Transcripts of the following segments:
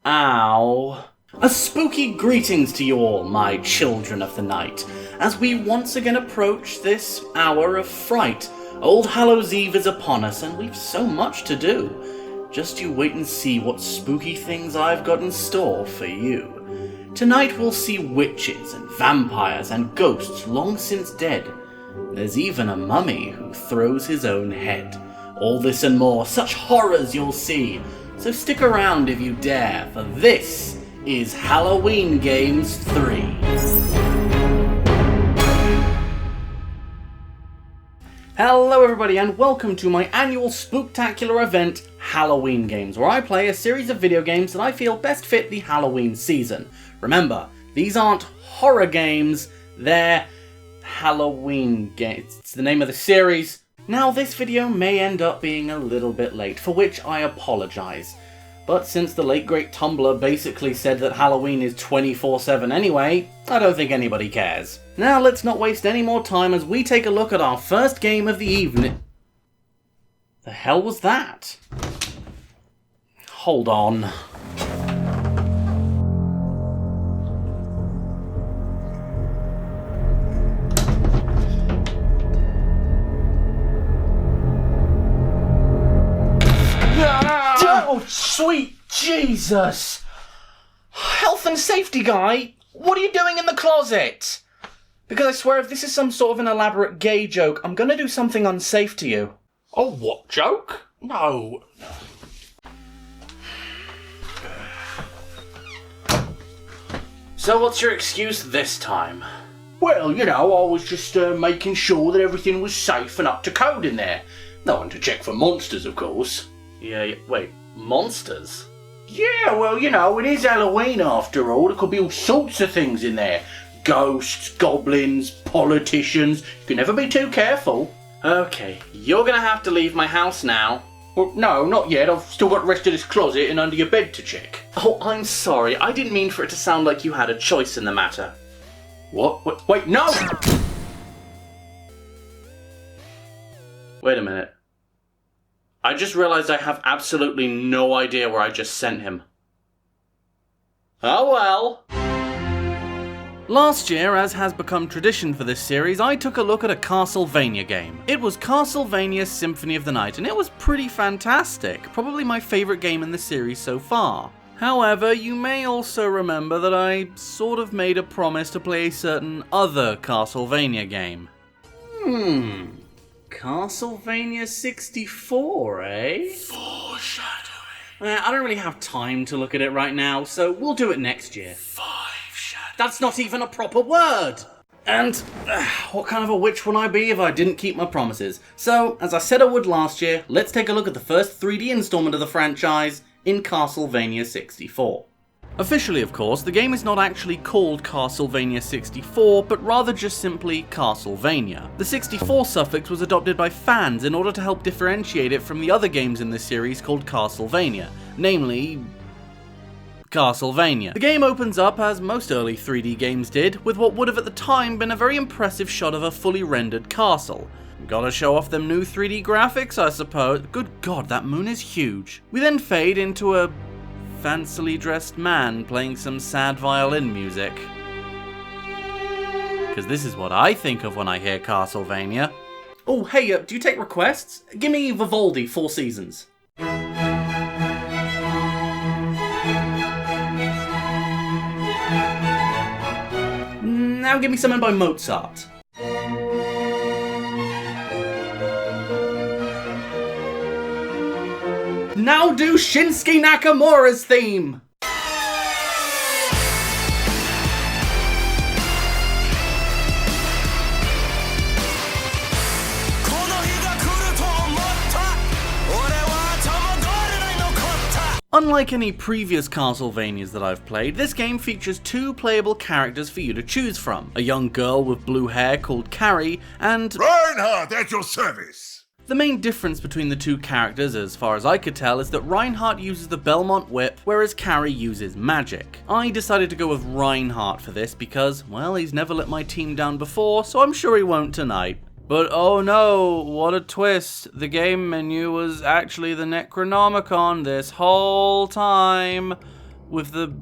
Ow. A spooky greetings to you all, my children of the night, as we once again approach this hour of fright. Old Hallows Eve is upon us, and we've so much to do. Just you wait and see what spooky things I've got in store for you. Tonight we'll see witches and vampires and ghosts long since dead. There's even a mummy who throws his own head. All this and more, such horrors you'll see. So stick around if you dare, for this is Halloween Games 3. Hello everybody and welcome to my annual spook-tacular event, Halloween Games, where I play a series of video games that I feel best fit the Halloween season. Remember, these aren't horror games, they're Halloween games. It's the name of the series. Now this video may end up being a little bit late, for which I apologise. But since the late great Tumblr basically said that Halloween is 24/7 anyway, I don't think anybody cares. Now let's not waste any more time as we take a look at our first game of the evening. The hell was that? Hold on. Oh, sweet Jesus! Health and safety guy, what are you doing in the closet? Because I swear if this is some sort of an elaborate gay joke, I'm gonna do something unsafe to you. Oh, what joke? No. So what's your excuse this time? Well, you know, I was just making sure that everything was safe and up to code in there. No one to check for monsters, of course. Yeah, wait. Monsters? Yeah, well, you know, it is Halloween after all. There could be all sorts of things in there. Ghosts, goblins, politicians. You can never be too careful. Okay, you're gonna have to leave my house now. Well, no, not yet. I've still got the rest of this closet and under your bed to check. Oh, I'm sorry. I didn't mean for it to sound like you had a choice in the matter. What? Wait, no! Wait a minute. I just realised I have absolutely no idea where I just sent him. Oh well. Last year, as has become tradition for this series, I took a look at a Castlevania game. It was Castlevania Symphony of the Night, and it was pretty fantastic. Probably my favourite game in the series so far. However, you may also remember that I sort of made a promise to play a certain other Castlevania game. Castlevania 64, eh? Foreshadowing. I don't really have time to look at it right now, so we'll do it next year. That's not even a proper word! And what kind of a witch would I be if I didn't keep my promises? So, as I said I would last year, let's take a look at the first 3D installment of the franchise in Castlevania 64. Officially, of course, the game is not actually called Castlevania 64, but rather just simply Castlevania. The 64 suffix was adopted by fans in order to help differentiate it from the other games in this series called Castlevania, namely Castlevania. The game opens up, as most early 3D games did, with what would have at the time been a very impressive shot of a fully rendered castle. Gotta show off them new 3D graphics, I suppose. Good god, that moon is huge. We then fade into a fancily dressed man playing some sad violin music. Because this is what I think of when I hear Castlevania. Oh, hey, do you take requests? Give me Vivaldi, 4 Seasons. Now give me something by Mozart. Now do Shinsuke Nakamura's theme! Unlike any previous Castlevanias that I've played, this game features 2 playable characters for you to choose from. A young girl with blue hair called Carrie, and Reinhardt at your service! The main difference between the 2 characters, as far as I could tell, is that Reinhardt uses the Belmont Whip, whereas Carrie uses magic. I decided to go with Reinhardt for this because, well, he's never let my team down before, so I'm sure he won't tonight. But oh no, what a twist. The game menu was actually the Necronomicon this whole time, with the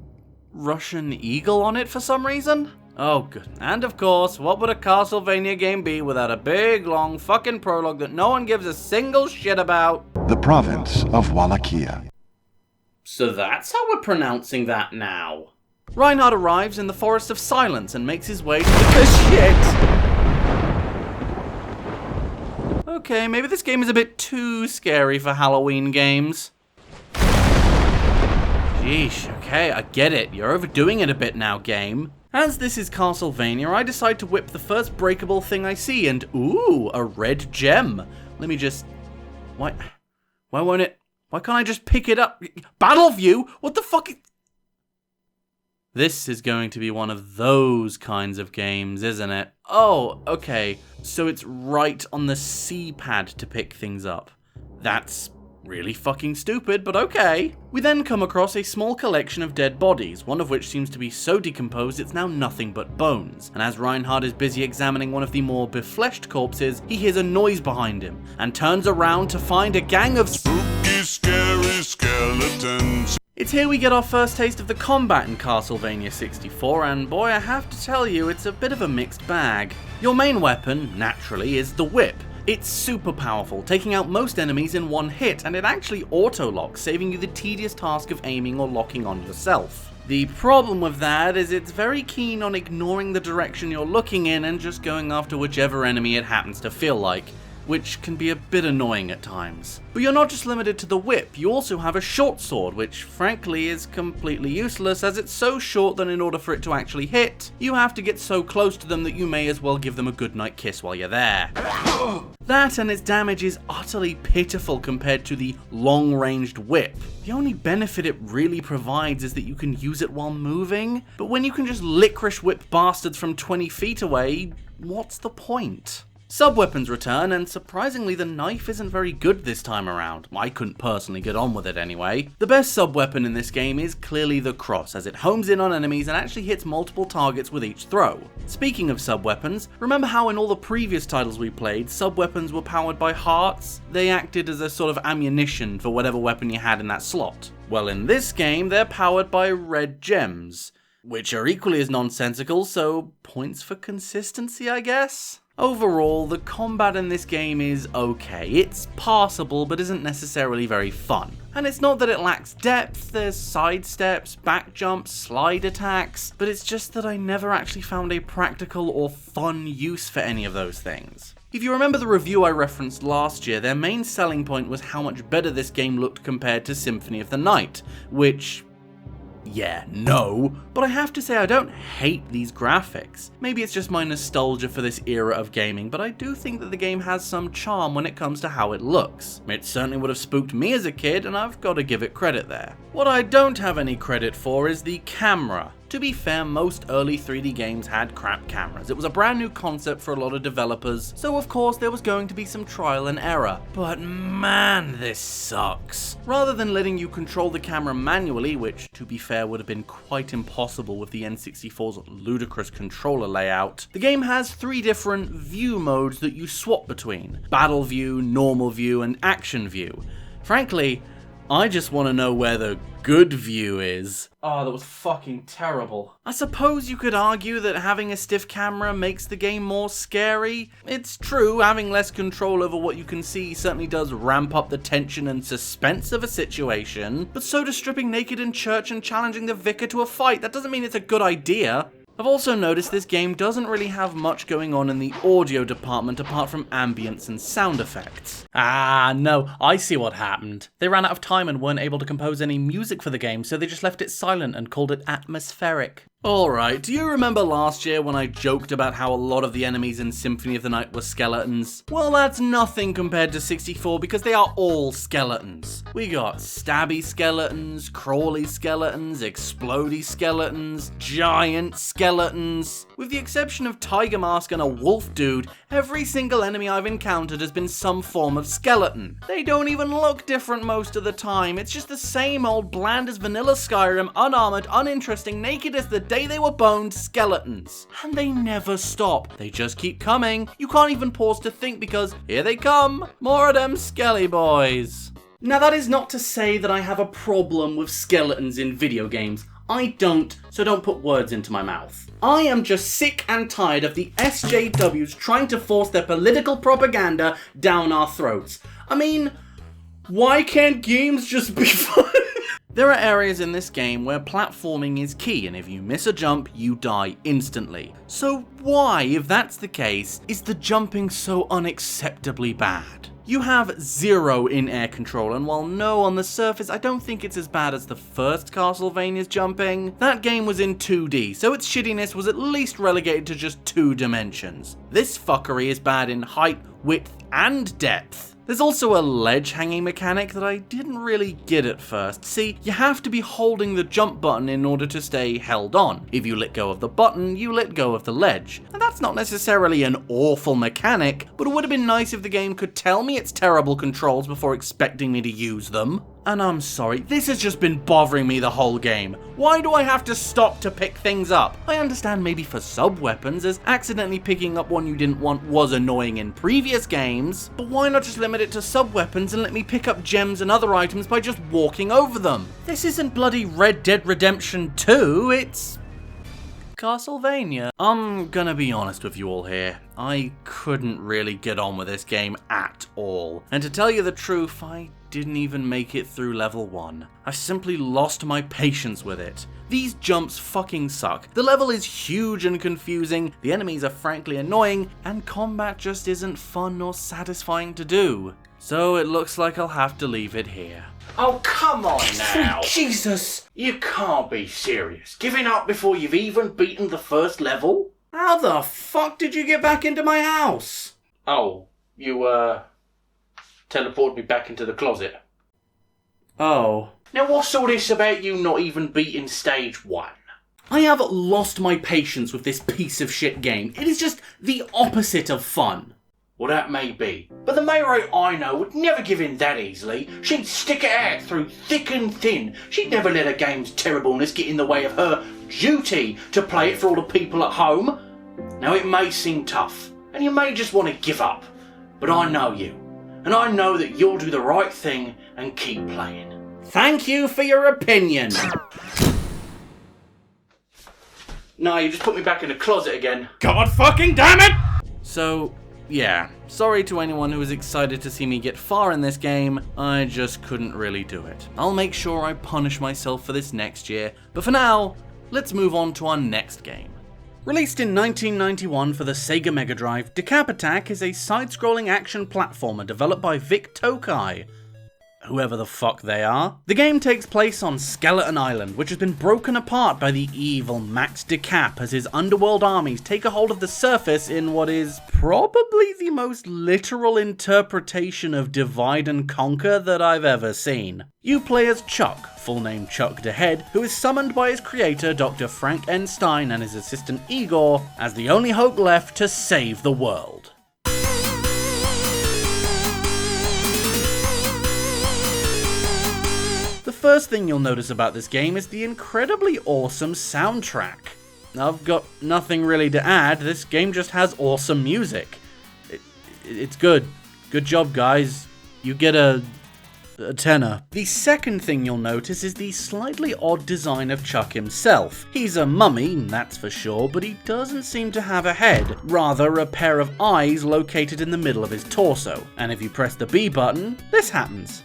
Russian eagle on it for some reason? Oh good. And of course, what would a Castlevania game be without a big long fucking prologue that no one gives a single shit about? The province of Wallachia. So that's how we're pronouncing that now. Reinhard arrives in the Forest of Silence and makes his way to the shit. Okay, maybe this game is a bit too scary for Halloween games. Sheesh, okay, I get it. You're overdoing it a bit now, game. As this is Castlevania, I decide to whip the first breakable thing I see and ooh, a red gem. Let me just... Why won't it... Why can't I just pick it up? Battle view? What the fuck? This is going to be one of those kinds of games, isn't it? Oh, okay. So it's right on the C-pad to pick things up. That's really fucking stupid, but okay. We then come across a small collection of dead bodies, one of which seems to be so decomposed it's now nothing but bones. And as Reinhard is busy examining one of the more befleshed corpses, he hears a noise behind him, and turns around to find a gang of Spooky, scary skeletons. It's here we get our first taste of the combat in Castlevania 64, and boy, I have to tell you, it's a bit of a mixed bag. Your main weapon, naturally, is the whip. It's super powerful, taking out most enemies in one hit, and it actually auto-locks, saving you the tedious task of aiming or locking on yourself. The problem with that is it's very keen on ignoring the direction you're looking in and just going after whichever enemy it happens to feel like, which can be a bit annoying at times. But you're not just limited to the whip, you also have a short sword, which frankly is completely useless as it's so short that in order for it to actually hit, you have to get so close to them that you may as well give them a goodnight kiss while you're there. That and its damage is utterly pitiful compared to the long-ranged whip. The only benefit it really provides is that you can use it while moving, but when you can just licorice whip bastards from 20 feet away, what's the point? Sub-weapons return, and surprisingly the knife isn't very good this time around. I couldn't personally get on with it anyway. The best sub-weapon in this game is clearly the cross, as it homes in on enemies and actually hits multiple targets with each throw. Speaking of sub-weapons, remember how in all the previous titles we played, sub-weapons were powered by hearts? They acted as a sort of ammunition for whatever weapon you had in that slot. Well, in this game, they're powered by red gems, which are equally as nonsensical, so points for consistency, I guess? Overall, the combat in this game is okay. It's passable, but isn't necessarily very fun. And it's not that it lacks depth, there's side steps, back jumps, slide attacks, but it's just that I never actually found a practical or fun use for any of those things. If you remember the review I referenced last year, their main selling point was how much better this game looked compared to Symphony of the Night, which... yeah, no, but I have to say I don't hate these graphics. Maybe it's just my nostalgia for this era of gaming, but I do think that the game has some charm when it comes to how it looks. It certainly would have spooked me as a kid, and I've got to give it credit there. What I don't have any credit for is the camera. To be fair, most early 3D games had crap cameras. It was a brand new concept for a lot of developers, so of course there was going to be some trial and error. But man, this sucks. Rather than letting you control the camera manually, which to be fair would have been quite impossible with the N64's ludicrous controller layout, the game has 3 different view modes that you swap between: battle view, normal view, and action view. Frankly, I just want to know where the good view is. Oh, that was fucking terrible. I suppose you could argue that having a stiff camera makes the game more scary. It's true, having less control over what you can see certainly does ramp up the tension and suspense of a situation, but so does stripping naked in church and challenging the vicar to a fight. That doesn't mean it's a good idea. I've also noticed this game doesn't really have much going on in the audio department apart from ambience and sound effects. Ah, no, I see what happened. They ran out of time and weren't able to compose any music for the game, so they just left it silent and called it atmospheric. Alright, do you remember last year when I joked about how a lot of the enemies in Symphony of the Night were skeletons? Well, that's nothing compared to 64 because they are all skeletons. We got stabby skeletons, crawly skeletons, explodey skeletons, giant skeletons. With the exception of Tiger Mask and a wolf dude, every single enemy I've encountered has been some form of skeleton. They don't even look different most of the time, it's just the same old bland as vanilla Skyrim, unarmored, uninteresting, naked as the day they were boned skeletons. And they never stop. They just keep coming. You can't even pause to think because here they come. More of them skelly boys. Now that is not to say that I have a problem with skeletons in video games. I don't, so don't put words into my mouth. I am just sick and tired of the SJWs trying to force their political propaganda down our throats. I mean, why can't games just be fun? There are areas in this game where platforming is key, and if you miss a jump, you die instantly. So why, if that's the case, is the jumping so unacceptably bad? You have 0 in-air control, and while no on the surface, I don't think it's as bad as the first Castlevania's jumping. That game was in 2D, so its shittiness was at least relegated to just 2 dimensions. This fuckery is bad in height, width, and depth. There's also a ledge hanging mechanic that I didn't really get at first. See, you have to be holding the jump button in order to stay held on. If you let go of the button, you let go of the ledge. And that's not necessarily an awful mechanic, but it would have been nice if the game could tell me its terrible controls before expecting me to use them. And I'm sorry, this has just been bothering me the whole game. Why do I have to stop to pick things up? I understand maybe for sub-weapons, as accidentally picking up one you didn't want was annoying in previous games, but why not just limit it to sub-weapons and let me pick up gems and other items by just walking over them? This isn't bloody Red Dead Redemption 2, it's Castlevania. I'm gonna be honest with you all here. I couldn't really get on with this game at all. And to tell you the truth, I didn't even make it through level 1. I simply lost my patience with it. These jumps fucking suck. The level is huge and confusing, the enemies are frankly annoying, and combat just isn't fun or satisfying to do. So it looks like I'll have to leave it here. Oh, come on now. Jesus! You can't be serious. Giving up before you've even beaten the first level? How the fuck did you get back into my house? Oh, you, teleported me back into the closet. Oh. Now what's all this about you not even beating stage 1? I have lost my patience with this piece of shit game. It is just the opposite of fun. Well, that may be. But the MayRey I know would never give in that easily. She'd stick it out through thick and thin. She'd never let a game's terribleness get in the way of her duty to play it for all the people at home. Now, it may seem tough, and you may just want to give up. But I know you. And I know that you'll do the right thing and keep playing. Thank you for your opinion. No, you just put me back in the closet again. God fucking damn it! So, yeah, sorry to anyone who was excited to see me get far in this game, I just couldn't really do it. I'll make sure I punish myself for this next year, but for now, let's move on to our next game. Released in 1991 for the Sega Mega Drive, Decap Attack is a side-scrolling action platformer developed by Vic Tokai, whoever the fuck they are. The game takes place on Skeleton Island, which has been broken apart by the evil Max Decap as his underworld armies take a hold of the surface in what is probably the most literal interpretation of divide and conquer that I've ever seen. You play as Chuck, full name Chuck DeHead, who is summoned by his creator Dr. Frank N. Stein and his assistant Igor as the only hope left to save the world. The first thing you'll notice about this game is the incredibly awesome soundtrack. I've got nothing really to add, this game just has awesome music. It's good. Good job, guys. You get a tenner. The second thing you'll notice is the slightly odd design of Chuck himself. He's a mummy, that's for sure, but he doesn't seem to have a head, rather a pair of eyes located in the middle of his torso. And if you press the B button, this happens.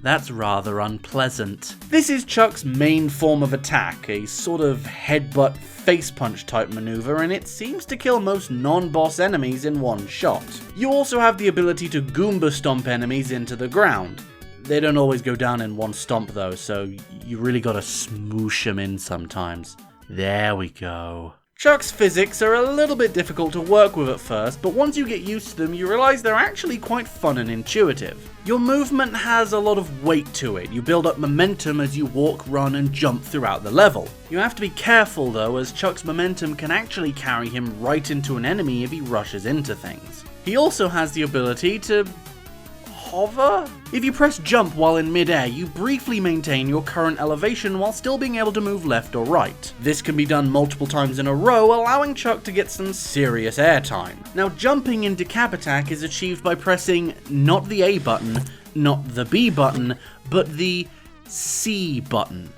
That's rather unpleasant. This is Chuck's main form of attack, a sort of headbutt face punch type maneuver, and it seems to kill most non-boss enemies in one shot. You also have the ability to Goomba stomp enemies into the ground. They don't always go down in one stomp though, so you really gotta smoosh them in sometimes. There we go. Chuck's physics are a little bit difficult to work with at first, but once you get used to them, you realize they're actually quite fun and intuitive. Your movement has a lot of weight to it. You build up momentum as you walk, run, and jump throughout the level. You have to be careful though, as Chuck's momentum can actually carry him right into an enemy if he rushes into things. He also has the ability to hover? If you press jump while in midair, you briefly maintain your current elevation while still being able to move left or right. This can be done multiple times in a row, allowing Chuck to get some serious airtime. Now, jumping in Decap Attack is achieved by pressing not the A button, not the B button, but the C button,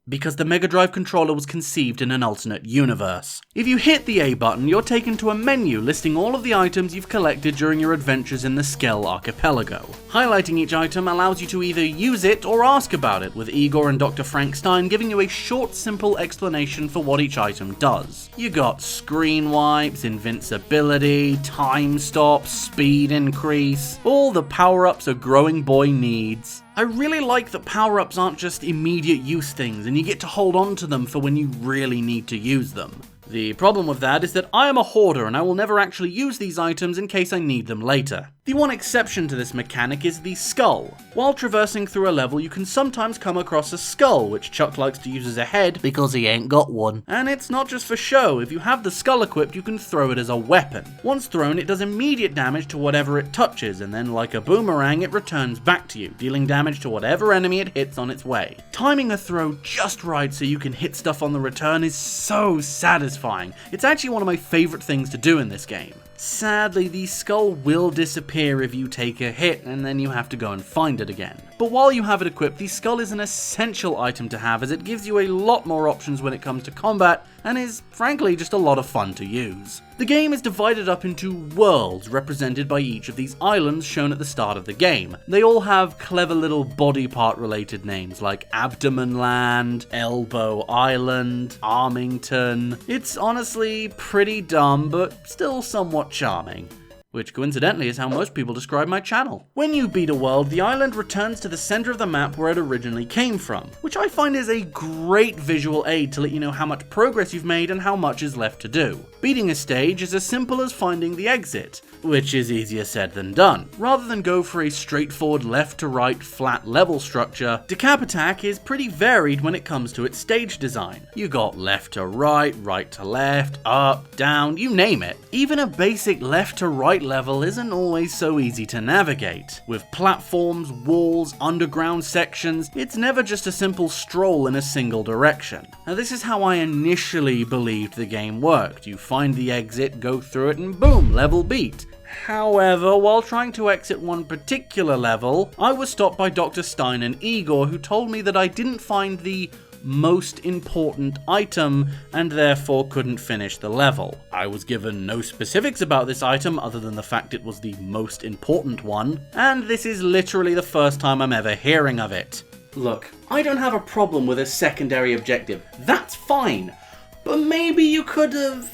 because the Mega Drive controller was conceived in an alternate universe. If you hit the A button, you're taken to a menu listing all of the items you've collected during your adventures in the Skell Archipelago. Highlighting each item allows you to either use it or ask about it, with Igor and Dr. Frankenstein giving you a short, simple explanation for what each item does. You got screen wipes, invincibility, time stop, speed increase, all the power-ups a growing boy needs. I really like that power-ups aren't just immediate use things, and you get to hold on to them for when you really need to use them. The problem with that is that I am a hoarder and I will never actually use these items in case I need them later. The one exception to this mechanic is the skull. While traversing through a level, you can sometimes come across a skull, which Chuck likes to use as a head because he ain't got one. And it's not just for show. If you have the skull equipped, you can throw it as a weapon. Once thrown, it does immediate damage to whatever it touches, and then like a boomerang, it returns back to you, dealing damage to whatever enemy it hits on its way. Timing a throw just right so you can hit stuff on the return is so satisfying. It's actually one of my favorite things to do in this game. Sadly, the skull will disappear if you take a hit, and then you have to go and find it again. But while you have it equipped, the skull is an essential item to have, as it gives you a lot more options when it comes to combat, and is frankly just a lot of fun to use. The game is divided up into worlds, represented by each of these islands shown at the start of the game. They all have clever little body part related names like Abdomen Land, Elbow Island, Armington. It's honestly pretty dumb, but still somewhat charming. Which coincidentally is how most people describe my channel. When you beat a world, the island returns to the center of the map where it originally came from, which I find is a great visual aid to let you know how much progress you've made and how much is left to do. Beating a stage is as simple as finding the exit, which is easier said than done. Rather than go for a straightforward left to right flat level structure, Decap Attack is pretty varied when it comes to its stage design. You got left to right, right to left, up, down, you name it. Even a basic left to right level isn't always so easy to navigate. With platforms, walls, underground sections, it's never just a simple stroll in a single direction. Now this is how I initially believed the game worked. You find the exit, go through it, and boom, level beat. However, while trying to exit one particular level, I was stopped by Dr. Stein and Igor, who told me that I didn't find the most important item and therefore couldn't finish the level. I was given no specifics about this item other than the fact it was the most important one, and this is literally the first time I'm ever hearing of it. Look, I don't have a problem with a secondary objective. That's fine. But maybe you could have,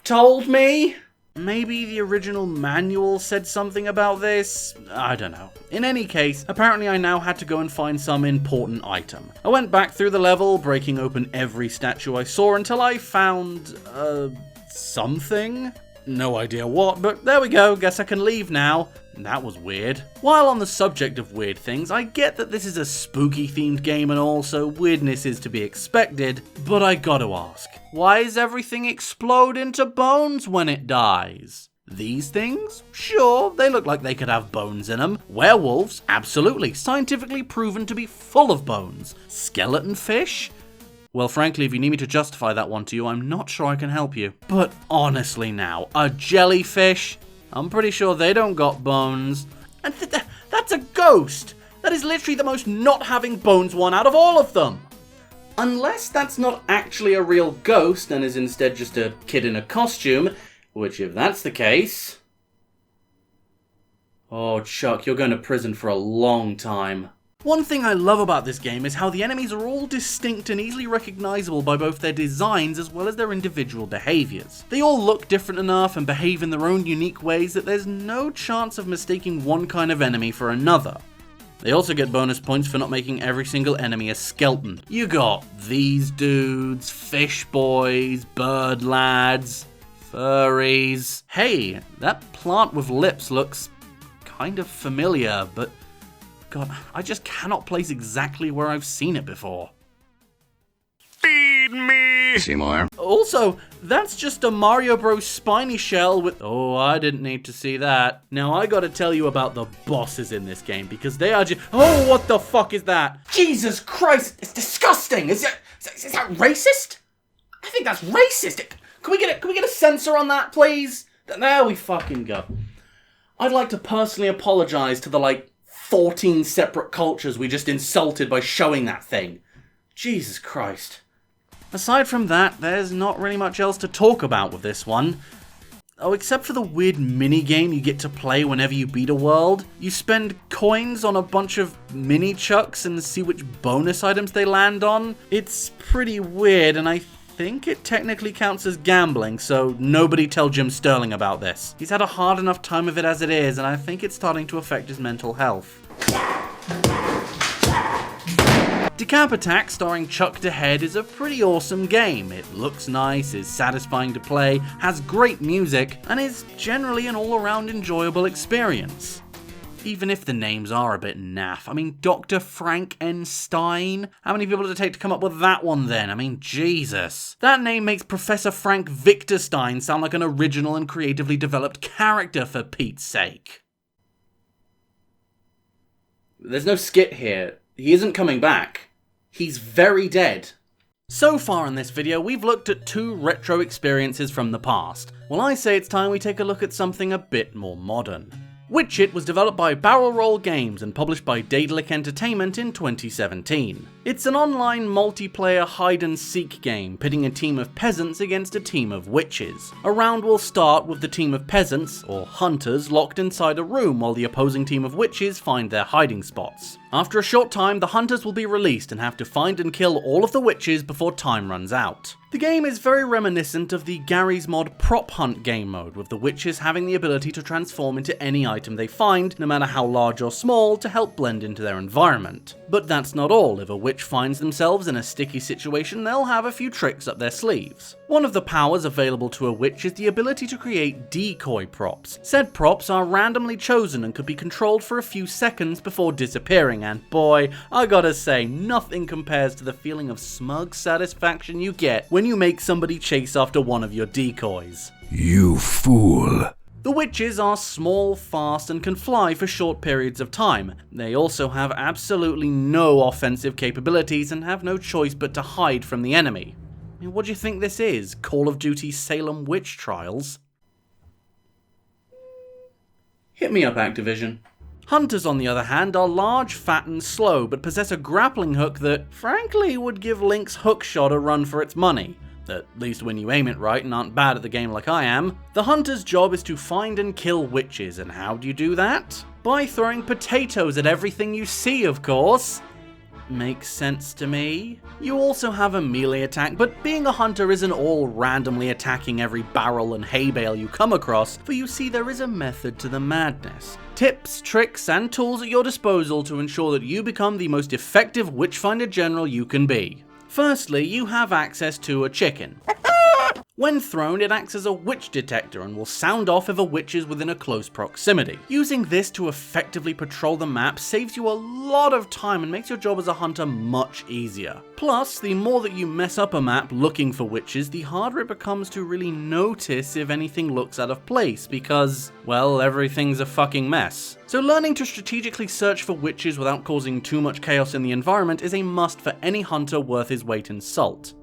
told me? Maybe the original manual said something about this? I don't know. In any case, apparently I now had to go and find some important item. I went back through the level, breaking open every statue I saw until I found, something? No idea what, but there we go, guess I can leave now. That was weird. While on the subject of weird things, I get that this is a spooky themed game and all, so weirdness is to be expected, but I gotta ask, why does everything explode into bones when it dies? These things? Sure, they look like they could have bones in them. Werewolves? Absolutely, scientifically proven to be full of bones. Skeleton fish? Well, frankly, if you need me to justify that one to you, I'm not sure I can help you. But honestly now, a jellyfish? I'm pretty sure they don't got bones. And that's a ghost! That is literally the most not having bones one out of all of them! Unless that's not actually a real ghost and is instead just a kid in a costume, which if that's the case... Oh, Chuck, you're going to prison for a long time. One thing I love about this game is how the enemies are all distinct and easily recognizable by both their designs as well as their individual behaviors. They all look different enough and behave in their own unique ways that there's no chance of mistaking one kind of enemy for another. They also get bonus points for not making every single enemy a skeleton. You got these dudes, fish boys, bird lads, furries. Hey, that plant with lips looks kind of familiar, but God, I just cannot place exactly where I've seen it before. Feed me Seymour. Also, that's just a Mario Bros. Spiny shell with... Oh, I didn't need to see that. Now, I gotta tell you about the bosses in this game, because they are just... Oh, what the fuck is that? Jesus Christ, it's disgusting. Is that racist? I think that's racist. Can we get a censor on that, please? There we fucking go. I'd like to personally apologize to the, 14 separate cultures we just insulted by showing that thing. Jesus Christ. Aside from that, there's not really much else to talk about with this one. Oh, except for the weird mini-game you get to play whenever you beat a world. You spend coins on a bunch of mini-chucks and see which bonus items they land on. It's pretty weird, and I think it technically counts as gambling, so nobody tell Jim Sterling about this. He's had a hard enough time of it as it is, and I think it's starting to affect his mental health. Decap Attack, starring Chuck to Head, is a pretty awesome game. It looks nice, is satisfying to play, has great music, and is generally an all-around enjoyable experience. Even if the names are a bit naff. I mean, Dr. Frankenstein? How many people did it take to come up with that one then? I mean, Jesus. That name makes Professor Frank Victorstein sound like an original and creatively developed character, for Pete's sake. There's no skit here. He isn't coming back. He's very dead. So far in this video, we've looked at 2 retro experiences from the past. Well, I say it's time we take a look at something a bit more modern. Witch It was developed by Barrel Roll Games and published by Daedalic Entertainment in 2017. It's an online multiplayer hide-and-seek game pitting a team of peasants against a team of witches. A round will start with the team of peasants, or hunters, locked inside a room while the opposing team of witches find their hiding spots. After a short time, the hunters will be released and have to find and kill all of the witches before time runs out. The game is very reminiscent of the Garry's Mod Prop Hunt game mode, with the witches having the ability to transform into any item they find, no matter how large or small, to help blend into their environment. But that's not all. If a witch finds themselves in a sticky situation, they'll have a few tricks up their sleeves. One of the powers available to a witch is the ability to create decoy props. Said props are randomly chosen and could be controlled for a few seconds before disappearing, and boy, I gotta say, nothing compares to the feeling of smug satisfaction you get when you make somebody chase after one of your decoys. You fool. The witches are small, fast, and can fly for short periods of time. They also have absolutely no offensive capabilities and have no choice but to hide from the enemy. I mean, what do you think this is? Call of Duty Salem Witch Trials? Hit me up, Activision. Hunters, on the other hand, are large, fat, and slow, but possess a grappling hook that, frankly, would give Link's hookshot a run for its money. At least when you aim it right and aren't bad at the game like I am. The hunter's job is to find and kill witches, and how do you do that? By throwing potatoes at everything you see, of course. Makes sense to me. You also have a melee attack, but being a hunter isn't all randomly attacking every barrel and hay bale you come across, for you see there is a method to the madness. Tips, tricks, and tools at your disposal to ensure that you become the most effective Witchfinder General you can be. Firstly, you have access to a chicken. When thrown, it acts as a witch detector and will sound off if a witch is within a close proximity. Using this to effectively patrol the map saves you a lot of time and makes your job as a hunter much easier. Plus, the more that you mess up a map looking for witches, the harder it becomes to really notice if anything looks out of place because, well, everything's a fucking mess. So learning to strategically search for witches without causing too much chaos in the environment is a must for any hunter worth his weight in salt.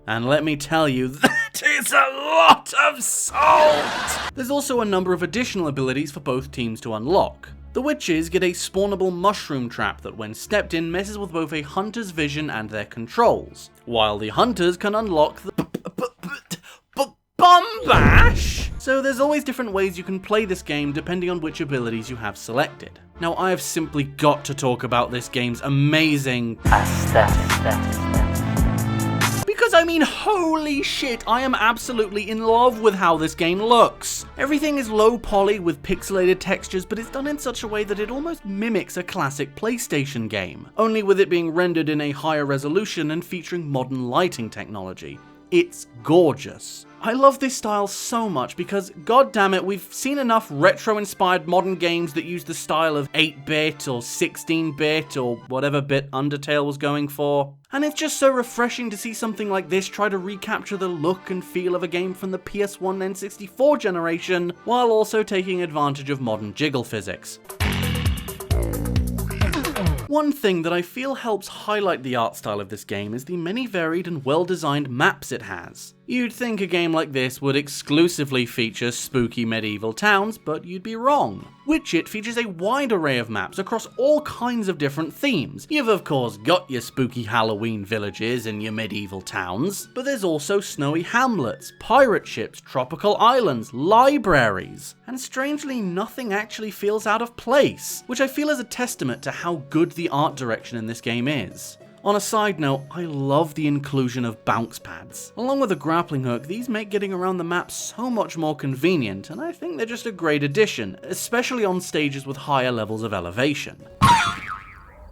And let me tell you, that is a lot of salt! There's also a number of additional abilities for both teams to unlock. The witches get a spawnable mushroom trap that when stepped in messes with both a hunter's vision and their controls, while the hunters can unlock the bomb bash! So there's always different ways you can play this game depending on which abilities you have selected. Now I have simply got to talk about this game's amazing aesthetic. Because I mean, holy shit, I am absolutely in love with how this game looks. Everything is low poly with pixelated textures, but it's done in such a way that it almost mimics a classic PlayStation game, only with it being rendered in a higher resolution and featuring modern lighting technology. It's gorgeous. I love this style so much because, goddammit, we've seen enough retro-inspired modern games that use the style of 8-bit or 16-bit or whatever bit Undertale was going for. And it's just so refreshing to see something like this try to recapture the look and feel of a game from the PS1 and N64 generation, while also taking advantage of modern jiggle physics. One thing that I feel helps highlight the art style of this game is the many varied and well-designed maps it has. You'd think a game like this would exclusively feature spooky medieval towns, but you'd be wrong. Witch It features a wide array of maps across all kinds of different themes. You've of course got your spooky Halloween villages and your medieval towns, but there's also snowy hamlets, pirate ships, tropical islands, libraries, and strangely nothing actually feels out of place, which I feel is a testament to how good the art direction in this game is. On a side note, I love the inclusion of bounce pads. Along with a grappling hook, these make getting around the map so much more convenient, and I think they're just a great addition, especially on stages with higher levels of elevation.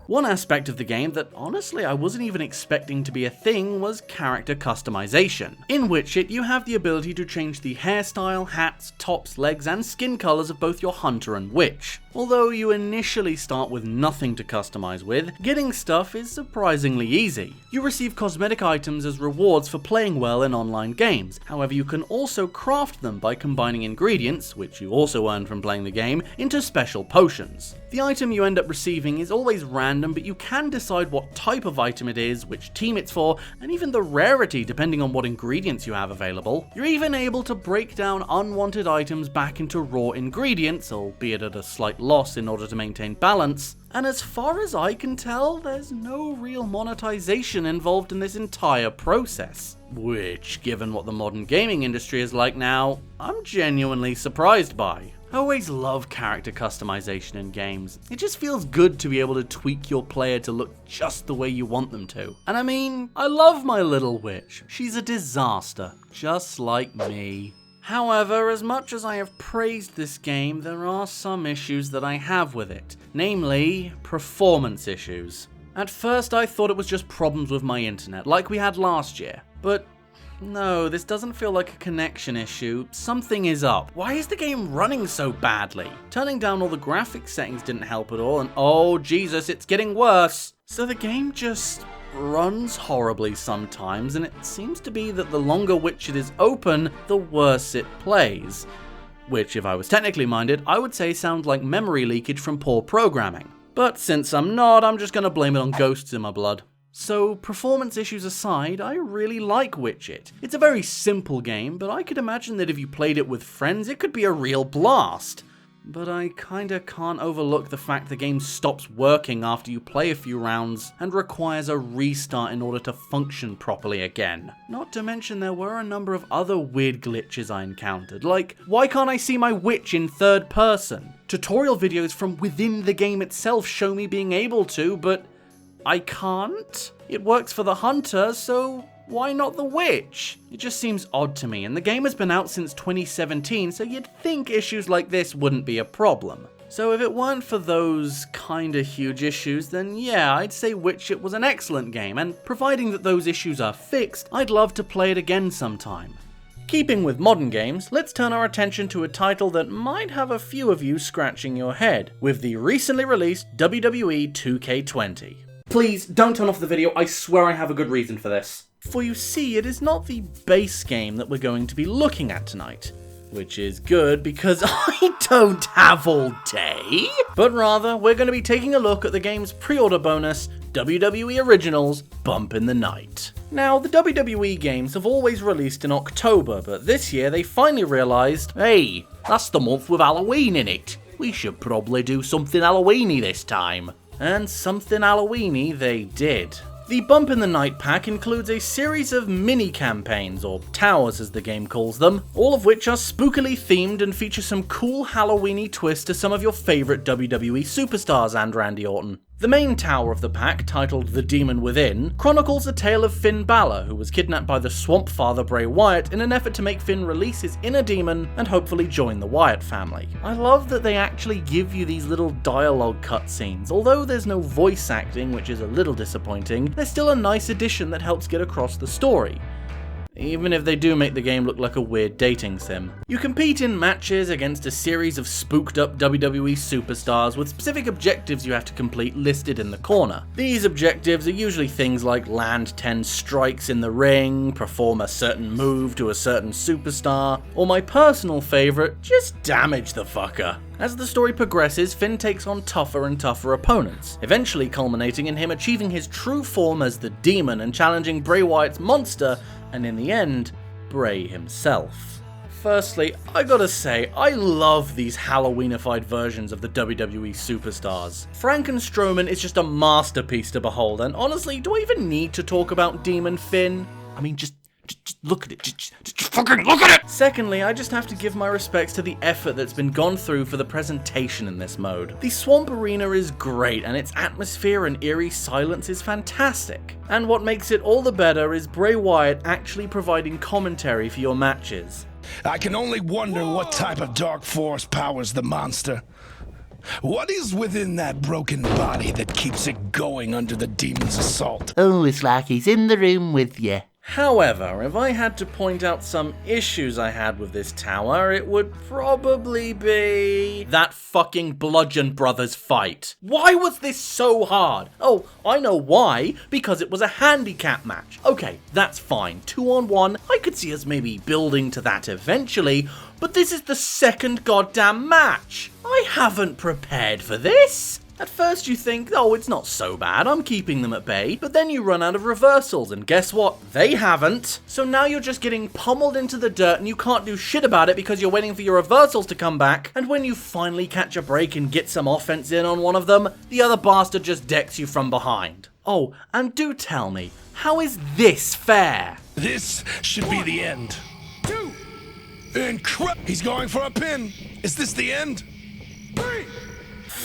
One aspect of the game that honestly I wasn't even expecting to be a thing was character customization. In Witch It, you have the ability to change the hairstyle, hats, tops, legs, and skin colors of both your hunter and witch. Although you initially start with nothing to customize with, getting stuff is surprisingly easy. You receive cosmetic items as rewards for playing well in online games. However, you can also craft them by combining ingredients, which you also earn from playing the game, into special potions. The item you end up receiving is always random, but you can decide what type of item it is, which team it's for, and even the rarity depending on what ingredients you have available. You're even able to break down unwanted items back into raw ingredients, albeit at a slight loss in order to maintain balance. And as far as I can tell, there's no real monetization involved in this entire process. Which, given what the modern gaming industry is like now, I'm genuinely surprised by. I always love character customization in games. It just feels good to be able to tweak your player to look just the way you want them to. And I mean, I love my little witch. She's a disaster, just like me. However, as much as I have praised this game, there are some issues that I have with it. Namely, performance issues. At first I thought it was just problems with my internet, like we had last year. But no, this doesn't feel like a connection issue. Something is up. Why is the game running so badly? Turning down all the graphics settings didn't help at all, and oh Jesus, it's getting worse. So the game just runs horribly sometimes, and it seems to be that the longer Witch It is open, the worse it plays. Which, if I was technically minded, I would say sounds like memory leakage from poor programming. But since I'm not, I'm just gonna blame it on ghosts in my blood. So, performance issues aside, I really like Witch It. It's a very simple game, but I could imagine that if you played it with friends, it could be a real blast. But I kinda can't overlook the fact the game stops working after you play a few rounds and requires a restart in order to function properly again. Not to mention there were a number of other weird glitches I encountered, like why can't I see my witch in third person? Tutorial videos from within the game itself show me being able to, but I can't? It works for the hunter, so why not the witch? It just seems odd to me, and the game has been out since 2017, so you'd think issues like this wouldn't be a problem. So if it weren't for those kinda huge issues, then yeah, I'd say Witch It was an excellent game, and providing that those issues are fixed, I'd love to play it again sometime. Keeping with modern games, let's turn our attention to a title that might have a few of you scratching your head, with the recently released WWE 2K20. Please, don't turn off the video, I swear I have a good reason for this. For you see, it is not the base game that we're going to be looking at tonight. Which is good because I don't have all day. But rather, we're going to be taking a look at the game's pre-order bonus, WWE Originals Bump in the Night. Now, the WWE games have always released in October, but this year they finally realised, hey, that's the month with Halloween in it. We should probably do something Halloweeny this time. And something Halloweeny they did. The Bump in the Night pack includes a series of mini-campaigns, or towers as the game calls them, all of which are spookily themed and feature some cool Halloweeny twists to some of your favourite WWE superstars and Randy Orton. The main tower of the pack, titled The Demon Within, chronicles a tale of Finn Balor, who was kidnapped by the Swamp Father Bray Wyatt in an effort to make Finn release his inner demon and hopefully join the Wyatt family. I love that they actually give you these little dialogue cutscenes. Although there's no voice acting, which is a little disappointing, there's still a nice addition that helps get across the story. even if they do make the game look like a weird dating sim. You compete in matches against a series of spooked up WWE superstars with specific objectives you have to complete listed in the corner. These objectives are usually things like land 10 strikes in the ring, perform a certain move to a certain superstar, or my personal favourite, just damage the fucker. As the story progresses, Finn takes on tougher and tougher opponents, eventually culminating in him achieving his true form as the Demon and challenging Bray Wyatt's monster, and in the end, Bray himself. Firstly, I gotta say, I love these Halloweenified versions of the WWE superstars. Franken Strowman is just a masterpiece to behold, and honestly, do I even need to talk about Demon Finn? I mean, just look at it. Just fucking look at it! Secondly, I just have to give my respects to the effort that's been gone through for the presentation in this mode. The Swamp Arena is great, and its atmosphere and eerie silence is fantastic. And what makes it all the better is Bray Wyatt actually providing commentary for your matches. I can only wonder what type of dark force powers the monster. What is within that broken body that keeps it going under the demon's assault? Oh, it's like he's in the room with you. However, if I had to point out some issues I had with this tower, it would probably be that fucking Bludgeon Brothers fight. Why was this so hard? Oh, I know why. Because it was a handicap match. Okay, that's fine. 2-on-1, I could see us maybe building to that eventually, but this is the second goddamn match. I haven't prepared for this. At first you think, oh, it's not so bad, I'm keeping them at bay, but then you run out of reversals, and guess what? They haven't. So now you're just getting pummeled into the dirt and you can't do shit about it because you're waiting for your reversals to come back, and when you finally catch a break and get some offense in on one of them, the other bastard just decks you from behind. Oh, and do tell me, how is this fair? This should be the end. Incredible! He's going for a pin. Is this the end?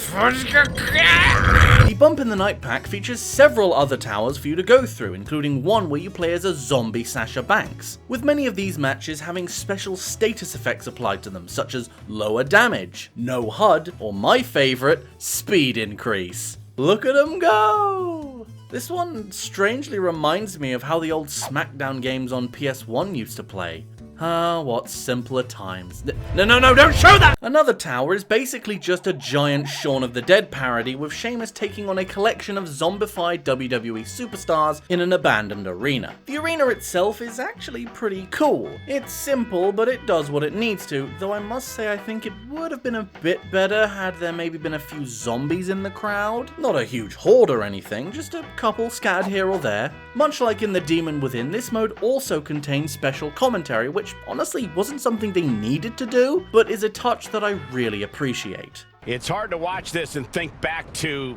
The Bump in the Night pack features several other towers for you to go through, including one where you play as a zombie Sasha Banks, with many of these matches having special status effects applied to them, such as lower damage, no HUD, or my favourite, speed increase. Look at them go! This one strangely reminds me of how the old SmackDown games on PS1 used to play. Ah, what simpler times. No, don't show that! Another tower is basically just a giant Shaun of the Dead parody, with Sheamus taking on a collection of zombified WWE superstars in an abandoned arena. The arena itself is actually pretty cool. It's simple, but it does what it needs to, though I must say I think it would have been a bit better had there maybe been a few zombies in the crowd. Not a huge horde or anything, just a couple scattered here or there. Much like in The Demon Within, this mode also contains special commentary, which honestly wasn't something they needed to do, but is a touch that I really appreciate. It's hard to watch this and think back to,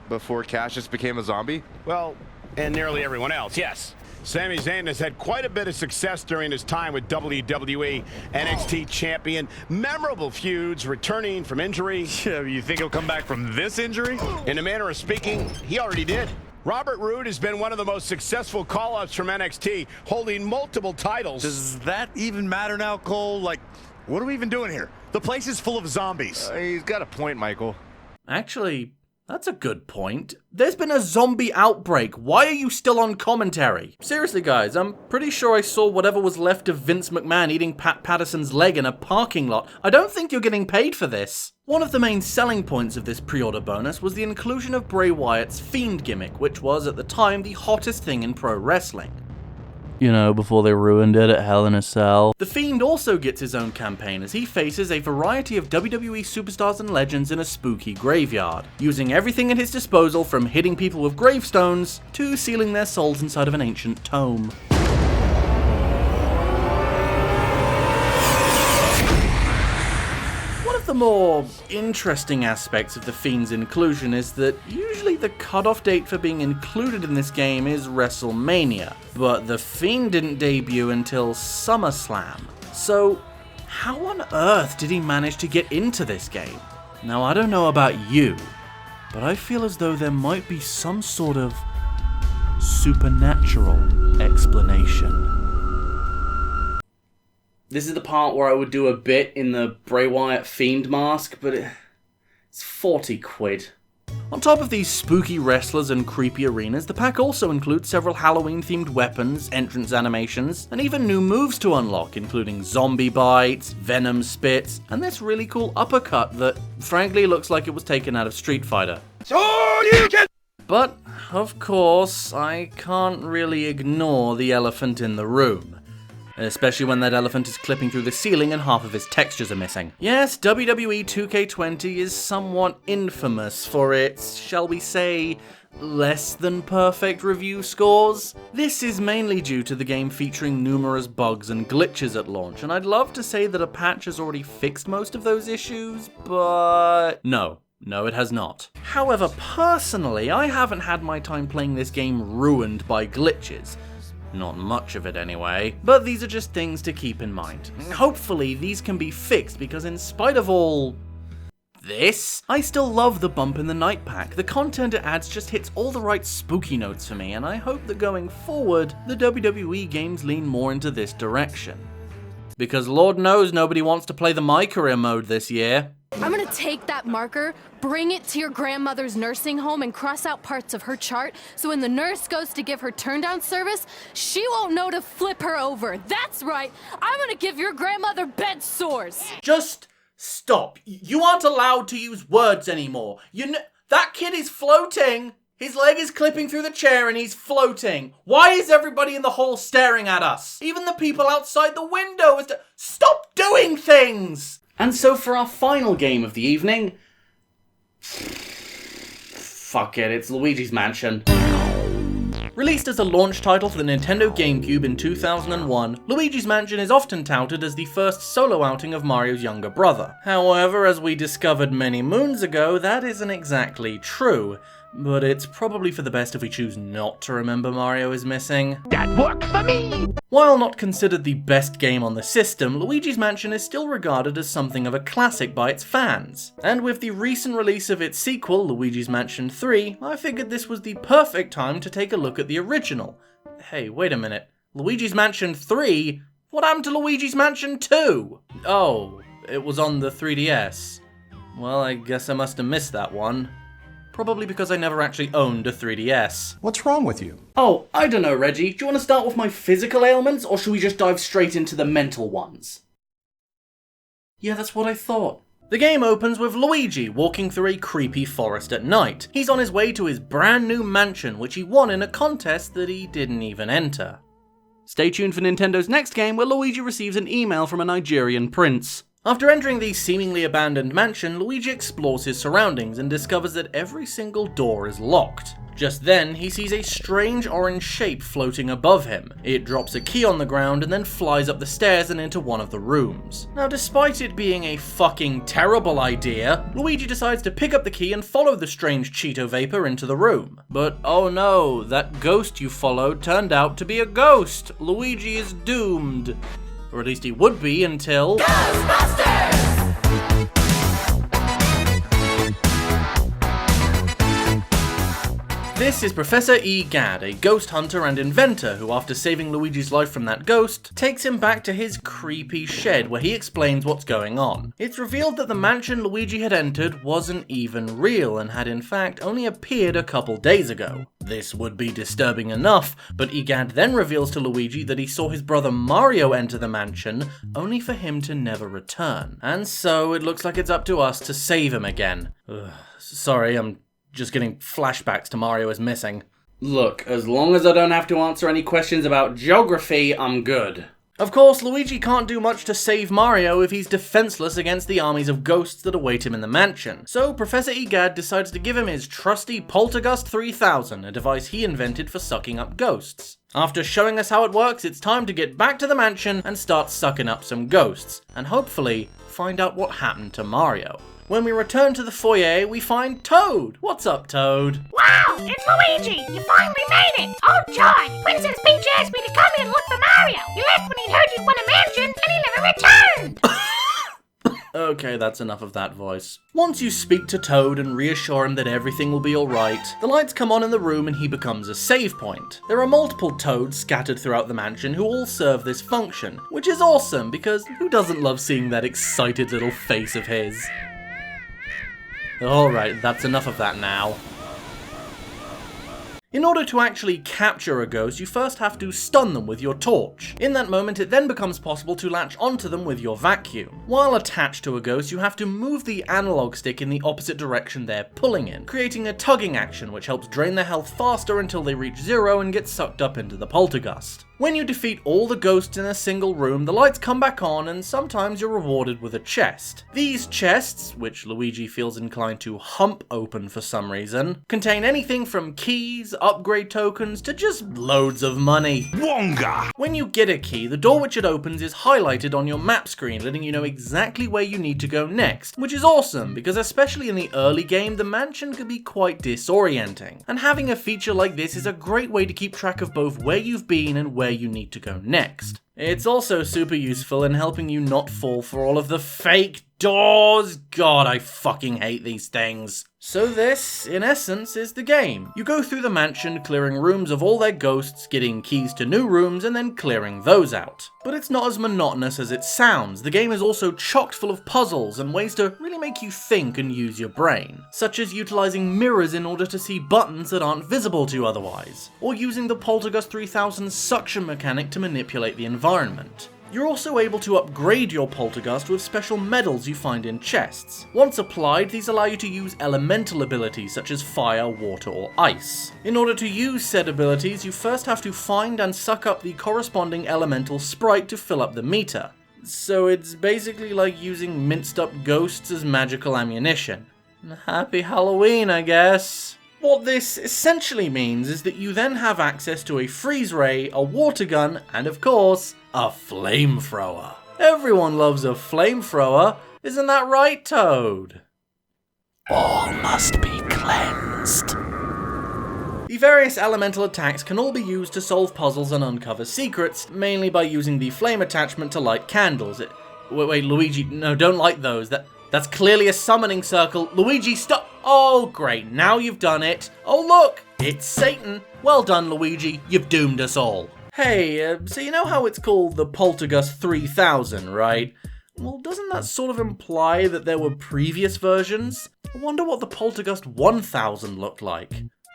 Before Cassius became a zombie? well, and nearly everyone else, yes. Sami Zayn has had quite a bit of success during his time with WWE NXT champion. Memorable feuds, returning from injury. Yeah, you think he'll come back from this injury? In a manner of speaking, he already did. Robert Roode has been one of the most successful call-ups from NXT, holding multiple titles. Does that even matter now, Cole? Like, what are we even doing here? The place is full of zombies. He's got a point, Michael. Actually, that's a good point. There's been a zombie outbreak. Why are you still on commentary? Seriously, guys, I'm pretty sure I saw whatever was left of Vince McMahon eating Pat Patterson's leg in a parking lot. I don't think you're getting paid for this. One of the main selling points of this pre-order bonus was the inclusion of Bray Wyatt's Fiend gimmick, which was, at the time, the hottest thing in pro wrestling. You know, before they ruined it at Hell in a Cell. The Fiend also gets his own campaign as he faces a variety of WWE superstars and legends in a spooky graveyard, using everything at his disposal from hitting people with gravestones to sealing their souls inside of an ancient tome. One of the more interesting aspects of the Fiend's inclusion is that usually the cutoff date for being included in this game is WrestleMania, but the Fiend didn't debut until SummerSlam. So, how on earth did he manage to get into this game? Now, I don't know about you, but I feel as though there might be some sort of supernatural explanation. This is the part where I would do a bit in the Bray Wyatt Fiend mask, but it's 40 quid. On top of these spooky wrestlers and creepy arenas, the pack also includes several Halloween-themed weapons, entrance animations, and even new moves to unlock, including zombie bites, venom spits, and this really cool uppercut that, frankly, looks like it was taken out of Street Fighter. But, of course, I can't really ignore the elephant in the room. Especially when that elephant is clipping through the ceiling and half of his textures are missing. Yes, WWE 2K20 is somewhat infamous for its, shall we say, less than perfect review scores. This is mainly due to the game featuring numerous bugs and glitches at launch, and I'd love to say that a patch has already fixed most of those issues, but no. No, it has not. However, personally, I haven't had my time playing this game ruined by glitches. Not much of it anyway, but these are just things to keep in mind. Hopefully, these can be fixed because in spite of all this, I still love the Bump in the Night pack. The content it adds just hits all the right spooky notes for me, and I hope that going forward, the WWE games lean more into this direction. Because Lord knows nobody wants to play the My Career mode this year. I'm gonna take that marker, bring it to your grandmother's nursing home, and cross out parts of her chart so when the nurse goes to give her turn-down service, she won't know to flip her over. That's right, I'm gonna give your grandmother bed sores. Just stop. You aren't allowed to use words anymore. That kid is floating. His leg is clipping through the chair and he's floating. Why is everybody in the hall staring at us? Even the people outside the window stop doing things! And so for our final game of the evening... Fuck it, it's Luigi's Mansion. Released as a launch title for the Nintendo GameCube in 2001, Luigi's Mansion is often touted as the first solo outing of Mario's younger brother. However, as we discovered many moons ago, that isn't exactly true. But it's probably for the best if we choose not to remember Mario is missing. That works for me! While not considered the best game on the system, Luigi's Mansion is still regarded as something of a classic by its fans. And with the recent release of its sequel, Luigi's Mansion 3, I figured this was the perfect time to take a look at the original. Hey, wait a minute. Luigi's Mansion 3? What happened to Luigi's Mansion 2? Oh, it was on the 3DS. Well, I guess I must have missed that one. Probably because I never actually owned a 3DS. What's wrong with you? Oh, I don't know, Reggie. Do you want to start with my physical ailments, or should we just dive straight into the mental ones? Yeah, that's what I thought. The game opens with Luigi walking through a creepy forest at night. He's on his way to his brand new mansion, which he won in a contest that he didn't even enter. Stay tuned for Nintendo's next game, where Luigi receives an email from a Nigerian prince. After entering the seemingly abandoned mansion, Luigi explores his surroundings and discovers that every single door is locked. Just then, he sees a strange orange shape floating above him. It drops a key on the ground and then flies up the stairs and into one of the rooms. Now, despite it being a fucking terrible idea, Luigi decides to pick up the key and follow the strange Cheeto vapor into the room. But oh no, that ghost you followed turned out to be a ghost. Luigi is doomed. Or at least he would be until... Ghostbusters! This is Professor E. Gadd, a ghost hunter and inventor who, after saving Luigi's life from that ghost, takes him back to his creepy shed where he explains what's going on. It's revealed that the mansion Luigi had entered wasn't even real and had in fact only appeared a couple days ago. This would be disturbing enough, but Egad then reveals to Luigi that he saw his brother Mario enter the mansion, only for him to never return. And so it looks like it's up to us to save him again. Sorry, I'm just getting flashbacks to Mario is missing. Look, as long as I don't have to answer any questions about geography, I'm good. Of course, Luigi can't do much to save Mario if he's defenseless against the armies of ghosts that await him in the mansion. So Professor Egad decides to give him his trusty Poltergust 3000, a device he invented for sucking up ghosts. After showing us how it works, it's time to get back to the mansion and start sucking up some ghosts, and hopefully find out what happened to Mario. When we return to the foyer, we find Toad. What's up, Toad? Wow, it's Luigi! You finally made it! Oh joy! Princess Peach asked me to come in and look for Mario! He left when he heard you won a mansion, and he never returned! Okay, that's enough of that voice. Once you speak to Toad and reassure him that everything will be alright, the lights come on in the room and he becomes a save point. There are multiple Toads scattered throughout the mansion who all serve this function, which is awesome because who doesn't love seeing that excited little face of his? Alright, that's enough of that now. In order to actually capture a ghost, you first have to stun them with your torch. In that moment, it then becomes possible to latch onto them with your vacuum. While attached to a ghost, you have to move the analog stick in the opposite direction they're pulling in, creating a tugging action which helps drain their health faster until they reach 0 and get sucked up into the poltergust. When you defeat all the ghosts in a single room, the lights come back on and sometimes you're rewarded with a chest. These chests, which Luigi feels inclined to hump open for some reason, contain anything from keys, upgrade tokens, to just loads of money. Wonga! When you get a key, the door which it opens is highlighted on your map screen, letting you know exactly where you need to go next, which is awesome because especially in the early game, the mansion could be quite disorienting. And having a feature like this is a great way to keep track of both where you've been and where you need to go next. It's also super useful in helping you not fall for all of the fake doors. God, I fucking hate these things. So this, in essence, is the game. You go through the mansion, clearing rooms of all their ghosts, getting keys to new rooms, and then clearing those out. But it's not as monotonous as it sounds. The game is also chock full of puzzles and ways to really make you think and use your brain, such as utilizing mirrors in order to see buttons that aren't visible to you otherwise, or using the Poltergust 3000 suction mechanic to manipulate the environment. You're also able to upgrade your poltergust with special medals you find in chests. Once applied, these allow you to use elemental abilities such as fire, water, or ice. In order to use said abilities, you first have to find and suck up the corresponding elemental sprite to fill up the meter. So it's basically like using minced up ghosts as magical ammunition. Happy Halloween, I guess. What this essentially means is that you then have access to a freeze ray, a water gun, and of course, a flamethrower. Everyone loves a flamethrower, isn't that right, Toad? All must be cleansed. The various elemental attacks can all be used to solve puzzles and uncover secrets, mainly by using the flame attachment to light candles. Wait, Luigi, no, don't light those. That's clearly a summoning circle. Luigi, stop! Oh, great, now you've done it. Oh, look, it's Satan. Well done, Luigi, you've doomed us all. Hey, so you know how it's called the Poltergust 3000, right? Well, doesn't that sort of imply that there were previous versions? I wonder what the Poltergust 1000 looked like.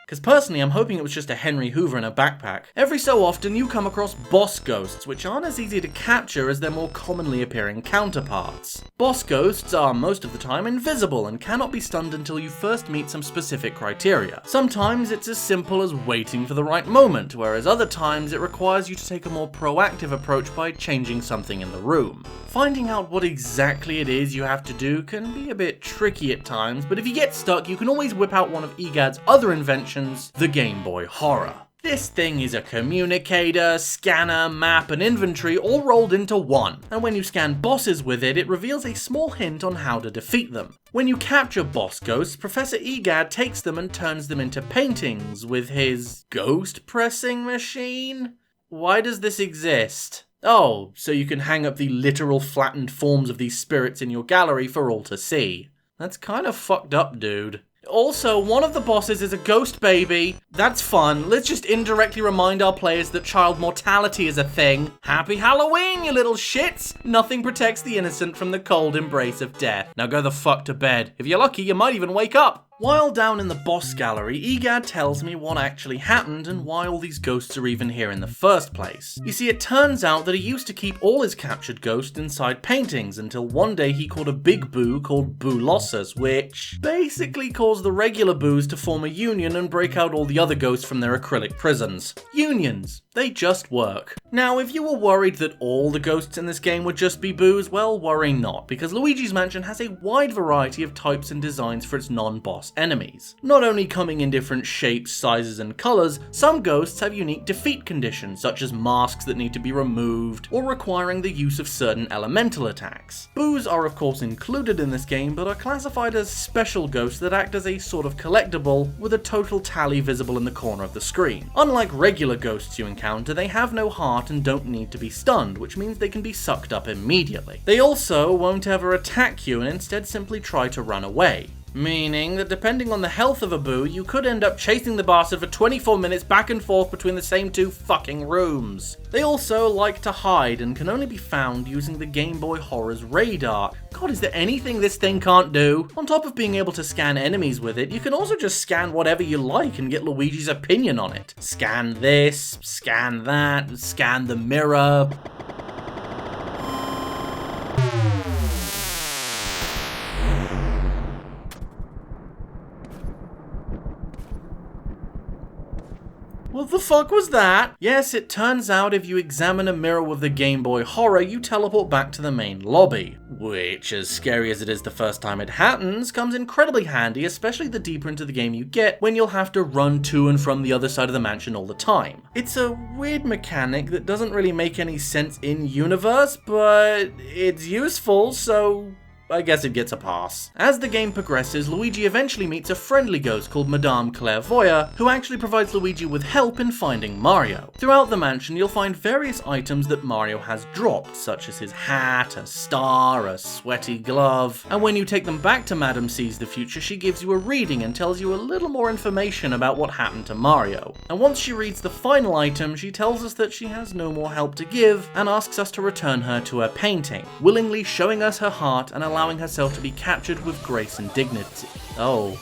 Because personally, I'm hoping it was just a Henry Hoover in a backpack. Every so often, you come across boss ghosts, which aren't as easy to capture as their more commonly appearing counterparts. Boss ghosts are, most of the time, invisible and cannot be stunned until you first meet some specific criteria. Sometimes it's as simple as waiting for the right moment, whereas other times it requires you to take a more proactive approach by changing something in the room. Finding out what exactly it is you have to do can be a bit tricky at times, but if you get stuck, you can always whip out one of EGAD's other inventions, the Game Boy Horror. This thing is a communicator, scanner, map, and inventory all rolled into one, and when you scan bosses with it, it reveals a small hint on how to defeat them. When you capture boss ghosts, Professor EGAD takes them and turns them into paintings with his ghost pressing machine? Why does this exist? Oh, so you can hang up the literal flattened forms of these spirits in your gallery for all to see. That's kind of fucked up, dude. Also, one of the bosses is a ghost baby. That's fun. Let's just indirectly remind our players that child mortality is a thing. Happy Halloween, you little shits! Nothing protects the innocent from the cold embrace of death. Now go the fuck to bed. If you're lucky, you might even wake up. While down in the boss gallery, EGAD tells me what actually happened and why all these ghosts are even here in the first place. You see, it turns out that he used to keep all his captured ghosts inside paintings until one day he caught a big boo called Boolossus, which basically caused the regular boos to form a union and break out all the other ghosts from their acrylic prisons. Unions. They just work. Now, if you were worried that all the ghosts in this game would just be boos, well, worry not, because Luigi's Mansion has a wide variety of types and designs for its non-boss enemies. Not only coming in different shapes, sizes, and colours, some ghosts have unique defeat conditions, such as masks that need to be removed, or requiring the use of certain elemental attacks. Boos are of course included in this game, but are classified as special ghosts that act as a sort of collectible, with a total tally visible in the corner of the screen. Unlike regular ghosts you encounter, they have no heart and don't need to be stunned, which means they can be sucked up immediately. They also won't ever attack you and instead simply try to run away. Meaning that depending on the health of a boo, you could end up chasing the bastard for 24 minutes back and forth between the same two fucking rooms. They also like to hide and can only be found using the Game Boy Horror's radar. God, is there anything this thing can't do? On top of being able to scan enemies with it, you can also just scan whatever you like and get Luigi's opinion on it. Scan this, scan that, scan the mirror. What the fuck was that? Yes, it turns out if you examine a mirror with the Game Boy Horror, you teleport back to the main lobby. Which, as scary as it is the first time it happens, comes incredibly handy, especially the deeper into the game you get, when you'll have to run to and from the other side of the mansion all the time. It's a weird mechanic that doesn't really make any sense in universe, but it's useful, so I guess it gets a pass. As the game progresses, Luigi eventually meets a friendly ghost called Madame Clairvoyeur, who actually provides Luigi with help in finding Mario. Throughout the mansion, you'll find various items that Mario has dropped, such as his hat, a star, a sweaty glove, and when you take them back to Madame Sees the Future, she gives you a reading and tells you a little more information about what happened to Mario. And once she reads the final item, she tells us that she has no more help to give, and asks us to return her to her painting, willingly showing us her heart and allowing herself to be captured with grace and dignity. Oh,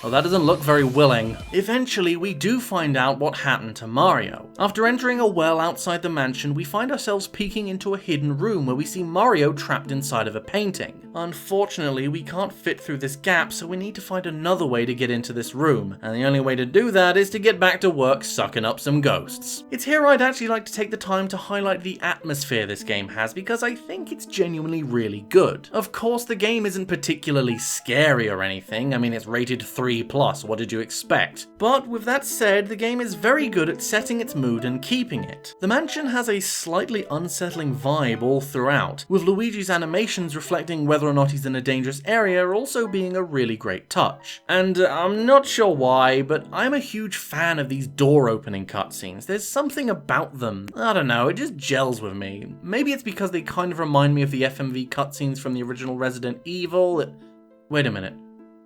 that doesn't look very willing. Eventually, we do find out what happened to Mario. After entering a well outside the mansion, we find ourselves peeking into a hidden room where we see Mario trapped inside of a painting. Unfortunately, we can't fit through this gap, so we need to find another way to get into this room, and the only way to do that is to get back to work sucking up some ghosts. It's here I'd actually like to take the time to highlight the atmosphere this game has, because I think it's genuinely really good. Of course, the game isn't particularly scary or anything. I mean, it's rated 3+, what did you expect? But with that said, the game is very good at setting its mood and keeping it. The mansion has a slightly unsettling vibe all throughout, with Luigi's animations reflecting whether or not he's in a dangerous area also being a really great touch. And I'm not sure why, but I'm a huge fan of these door opening cutscenes. There's something about them, I don't know, it just gels with me. Maybe it's because they kind of remind me of the FMV cutscenes from the original Resident Evil. Wait a minute.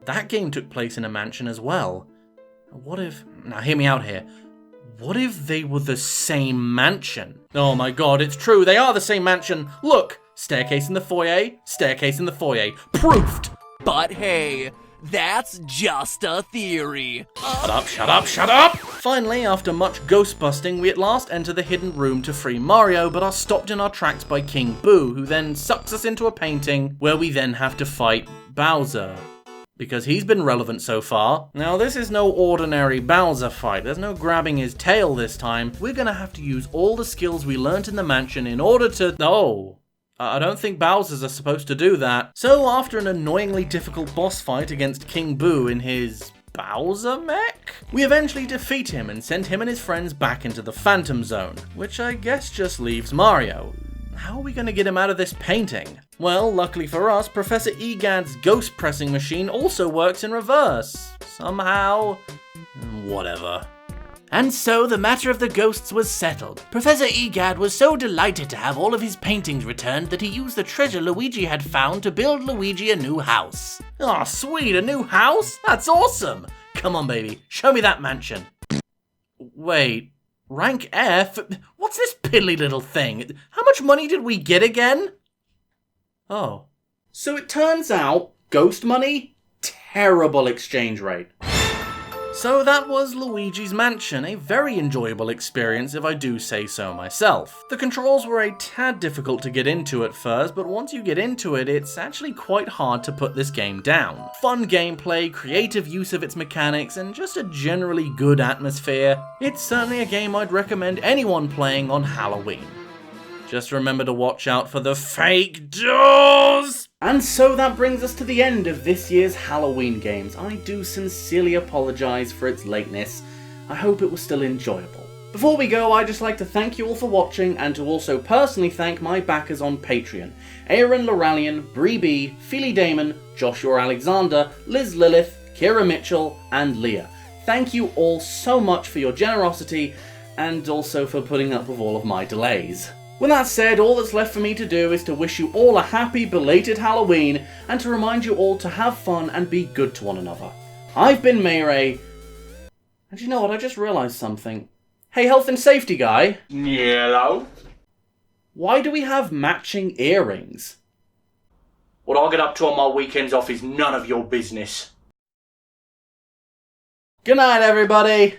That game took place in a mansion as well. What if... Now hear me out here. What if they were the same mansion? Oh my god, it's true, they are the same mansion. Look! Staircase in the foyer, staircase in the foyer. Proofed! But hey, that's just a theory. Shut up, shut up, shut up! Finally, after much ghost busting, we at last enter the hidden room to free Mario, but are stopped in our tracks by King Boo, who then sucks us into a painting, where we then have to fight Bowser. Because he's been relevant so far. Now, this is no ordinary Bowser fight. There's no grabbing his tail this time. We're gonna have to use all the skills we learnt in the mansion in order to... Oh. I don't think Bowsers are supposed to do that. So, after an annoyingly difficult boss fight against King Boo in his... Bowser mech? We eventually defeat him and send him and his friends back into the Phantom Zone, which I guess just leaves Mario. How are we going to get him out of this painting? Well, luckily for us, Professor Egad's ghost pressing machine also works in reverse. Somehow. Whatever. And so the matter of the ghosts was settled. Professor Egad was so delighted to have all of his paintings returned that he used the treasure Luigi had found to build Luigi a new house. Aw, sweet, a new house? That's awesome! Come on, baby, show me that mansion. Wait. Rank F? What's this piddly little thing? How much money did we get again? Oh. So it turns out, ghost money? Terrible exchange rate. So that was Luigi's Mansion, a very enjoyable experience if I do say so myself. The controls were a tad difficult to get into at first, but once you get into it, it's actually quite hard to put this game down. Fun gameplay, creative use of its mechanics, and just a generally good atmosphere. It's certainly a game I'd recommend anyone playing on Halloween. Just remember to watch out for the fake doors! And so that brings us to the end of this year's Halloween games. I do sincerely apologise for its lateness. I hope it was still enjoyable. Before we go, I'd just like to thank you all for watching, and to also personally thank my backers on Patreon. Aaron Loralian, Bree B, Feely Damon, Joshua Alexander, Liz Lilith, Kira Mitchell, and Leah. Thank you all so much for your generosity, and also for putting up with all of my delays. With that said, all that's left for me to do is to wish you all a happy belated Halloween and to remind you all to have fun and be good to one another. I've been MayRey, and you know what, I just realised something. Hey, health and safety guy. Hello? Why do we have matching earrings? What I get up to on my weekends off is none of your business. Good night, everybody.